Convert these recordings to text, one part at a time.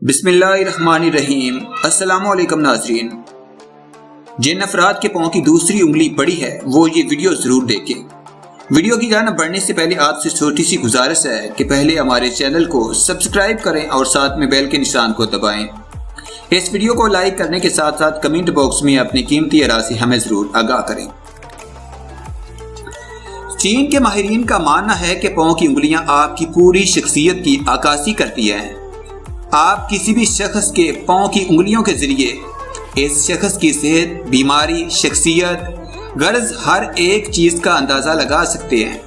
بسم اللہ الرحمن الرحیم۔ السلام علیکم ناظرین۔ جن افراد کے پاؤں کی دوسری انگلی بڑی ہے وہ یہ ویڈیو ضرور دیکھیں۔ ویڈیو کی جانب بڑھنے سے پہلے آپ سے چھوٹی سی گزارش ہے کہ پہلے ہمارے چینل کو سبسکرائب کریں اور ساتھ میں بیل کے نشان کو دبائیں۔ اس ویڈیو کو لائک کرنے کے ساتھ ساتھ کمنٹ باکس میں اپنی قیمتی آراء سے ہمیں ضرور آگاہ کریں۔ چین کے ماہرین کا ماننا ہے کہ پاؤں کی انگلیاں آپ کی پوری شخصیت کی عکاسی کرتی ہیں۔ آپ کسی بھی شخص کے پاؤں کی انگلیوں کے ذریعے اس شخص کی صحت، بیماری، شخصیت، غرض ہر ایک چیز کا اندازہ لگا سکتے ہیں۔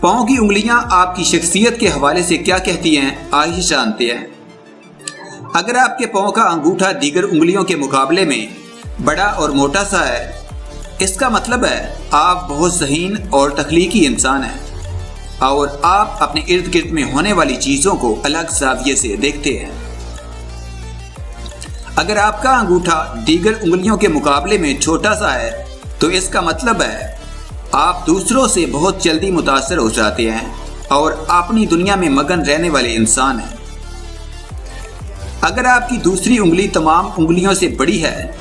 پاؤں کی انگلیاں آپ کی شخصیت کے حوالے سے کیا کہتی ہیں آئیے جانتے ہیں۔ اگر آپ کے پاؤں کا انگوٹھا دیگر انگلیوں کے مقابلے میں بڑا اور موٹا سا ہے، اس کا مطلب ہے آپ بہت ذہین اور تخلیقی انسان ہیں اور آپ اپنے ارد گرد میں ہونے والی چیزوں کو الگ زاویے سے دیکھتے ہیں۔ اگر آپ کا انگوٹھا دیگر انگلیوں کے مقابلے میں چھوٹا سا ہے تو اس کا مطلب ہے آپ دوسروں سے بہت جلدی متاثر ہو جاتے ہیں اور اپنی دنیا میں مگن رہنے والے انسان ہیں۔ اگر آپ کی دوسری انگلی تمام انگلیوں سے بڑی ہے،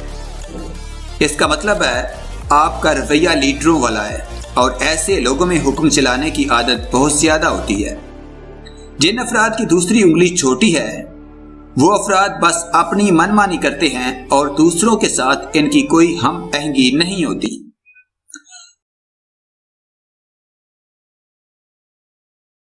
اس کا مطلب ہے آپ کا رویہ لیڈروں والا ہے اور ایسے لوگوں میں حکم چلانے کی عادت بہت زیادہ ہوتی ہے۔ جن افراد کی دوسری انگلی چھوٹی ہے وہ افراد بس اپنی من مانی کرتے ہیں اور دوسروں کے ساتھ ان کی کوئی ہم آہنگی نہیں ہوتی۔